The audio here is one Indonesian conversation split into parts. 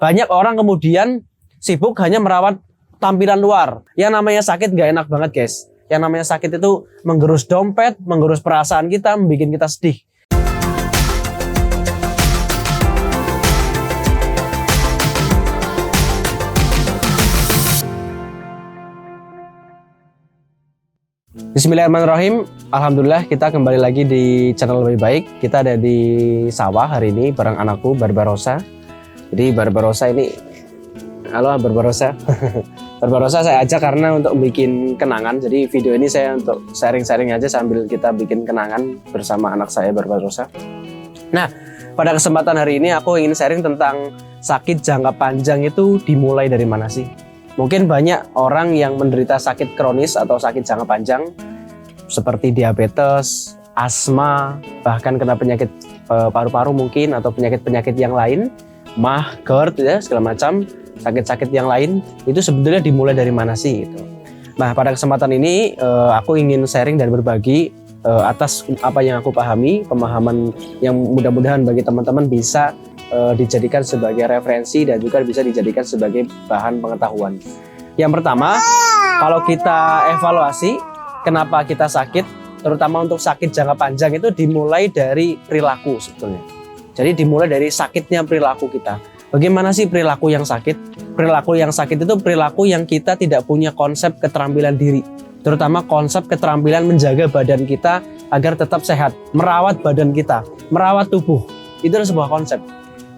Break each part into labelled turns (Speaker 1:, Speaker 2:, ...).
Speaker 1: Banyak orang kemudian sibuk hanya merawat tampilan luar. Yang namanya sakit nggak enak banget guys. Yang namanya sakit itu menggerus dompet, menggerus perasaan kita, membuat kita sedih. Bismillahirrahmanirrahim. Alhamdulillah kita kembali lagi di channel Lebih Baik. Kita ada di sawah hari ini bareng anakku Barbarossa. Jadi Barbarossa ini, halo Barbarossa. Barbarossa saya ajak karena untuk bikin kenangan. Jadi video ini saya untuk sharing-sharing aja sambil kita bikin kenangan bersama anak saya Barbarossa. Nah, pada kesempatan hari ini aku ingin sharing tentang sakit jangka panjang itu dimulai dari mana sih? Mungkin banyak orang yang menderita sakit kronis atau sakit jangka panjang seperti diabetes, asma, bahkan kena penyakit paru-paru mungkin atau penyakit-penyakit yang lain, MAH, GERD ya, segala macam sakit-sakit yang lain itu sebenarnya dimulai dari mana sih gitu. Nah, pada kesempatan ini aku ingin sharing dan berbagi atas apa yang aku pahami, pemahaman yang mudah-mudahan bagi teman-teman bisa dijadikan sebagai referensi dan juga bisa dijadikan sebagai bahan pengetahuan. Yang pertama, kalau kita evaluasi kenapa kita sakit, terutama untuk sakit jangka panjang itu dimulai dari perilaku sebetulnya. Jadi dimulai dari sakitnya perilaku kita. Bagaimana sih perilaku yang sakit? Perilaku yang sakit itu perilaku yang kita tidak punya konsep keterampilan diri. Terutama konsep keterampilan menjaga badan kita agar tetap sehat. Merawat badan kita, merawat tubuh. Itu adalah sebuah konsep.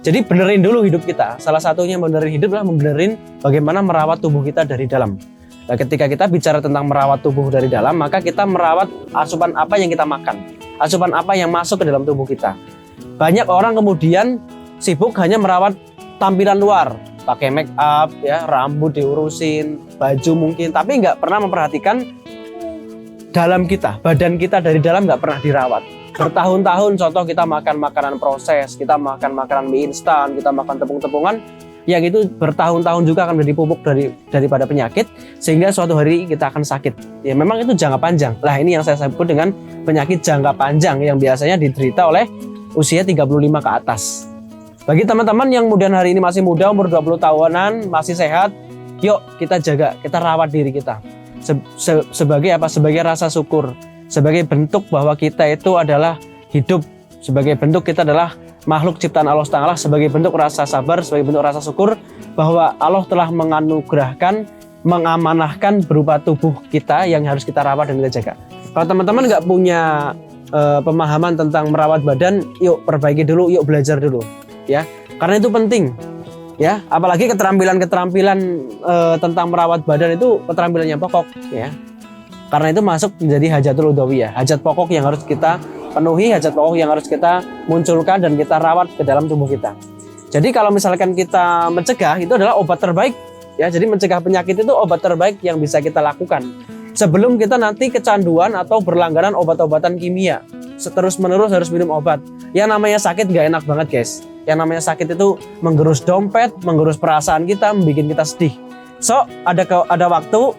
Speaker 1: Jadi benerin dulu hidup kita. Salah satunya benerin hidup adalah benerin bagaimana merawat tubuh kita dari dalam. Nah, ketika kita bicara tentang merawat tubuh dari dalam, maka kita merawat asupan apa yang kita makan. Asupan apa yang masuk ke dalam tubuh kita. Banyak orang kemudian sibuk hanya merawat tampilan luar. Pakai make up, ya, rambut diurusin, baju mungkin. Tapi nggak pernah memperhatikan dalam kita. Badan kita dari dalam nggak pernah dirawat. Bertahun-tahun contoh kita makan makanan proses, kita makan makanan mie instan, kita makan tepung-tepungan, yang itu bertahun-tahun juga akan menjadi pupuk daripada penyakit, sehingga suatu hari kita akan sakit. Ya memang itu jangka panjang. Lah ini yang saya sebut dengan penyakit jangka panjang yang biasanya diderita oleh usia 35 ke atas. Bagi teman-teman yang kemudian hari ini masih muda, umur 20 tahunan, masih sehat, yuk kita jaga, kita rawat diri kita. Sebagai apa? Sebagai rasa syukur. Sebagai bentuk bahwa kita itu adalah hidup, sebagai bentuk kita adalah makhluk ciptaan Allah Ta'ala, sebagai bentuk rasa sabar, sebagai bentuk rasa syukur bahwa Allah telah menganugerahkan, mengamanahkan berupa tubuh kita yang harus kita rawat dan kita jaga. Kalau teman-teman nggak punya pemahaman tentang merawat badan, yuk perbaiki dulu, yuk belajar dulu, ya, karena itu penting, ya, apalagi keterampilan tentang merawat badan itu keterampilan yang pokok, ya. Karena itu masuk menjadi hajatul udhawiyah, hajat pokok yang harus kita penuhi, hajat pokok yang harus kita munculkan dan kita rawat ke dalam tubuh kita. Jadi kalau misalkan kita mencegah, itu adalah obat terbaik, ya. Jadi mencegah penyakit itu obat terbaik yang bisa kita lakukan sebelum kita nanti kecanduan atau berlangganan obat-obatan kimia. Terus-menerus harus minum obat. Yang namanya sakit nggak enak banget guys. Yang namanya sakit itu menggerus dompet, menggerus perasaan kita, membuat kita sedih. So ada waktu,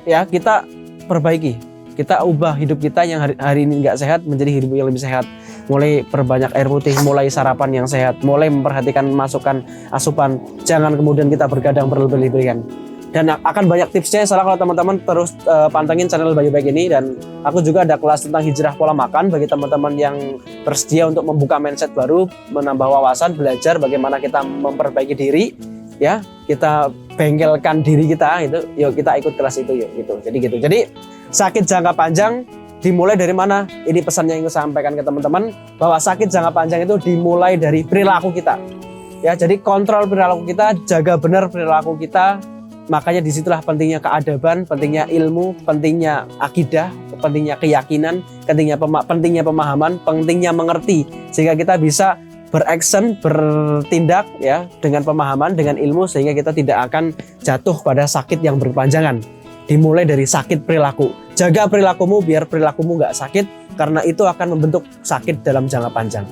Speaker 1: ya, kita perbaiki, kita ubah hidup kita yang hari ini nggak sehat menjadi hidup yang lebih sehat. Mulai perbanyak air putih, mulai sarapan yang sehat, mulai memperhatikan masukan asupan. Jangan kemudian kita bergadang berlebihan. Dan akan banyak tipsnya. Salah kalau teman-teman terus pantengin channel Lebih Baik ini. Dan aku juga ada kelas tentang hijrah pola makan bagi teman-teman yang bersedia untuk membuka mindset baru, menambah wawasan, belajar bagaimana kita memperbaiki diri, ya, kita bengkelkan diri kita itu, yuk kita ikut kelas itu yuk gitu. Jadi sakit jangka panjang dimulai dari mana? Ini pesan yang ingin saya sampaikan ke teman-teman, bahwa sakit jangka panjang itu dimulai dari perilaku kita. Ya, jadi kontrol perilaku kita, jaga benar perilaku kita. Makanya disitulah pentingnya keadaban, pentingnya ilmu, pentingnya akidah, pentingnya keyakinan, pentingnya pemahaman, pentingnya mengerti, sehingga kita bisa beraction, bertindak, ya, dengan pemahaman, dengan ilmu, sehingga kita tidak akan jatuh pada sakit yang berkepanjangan. Dimulai dari sakit perilaku. Jaga perilakumu biar perilakumu nggak sakit, karena itu akan membentuk sakit dalam jangka panjang.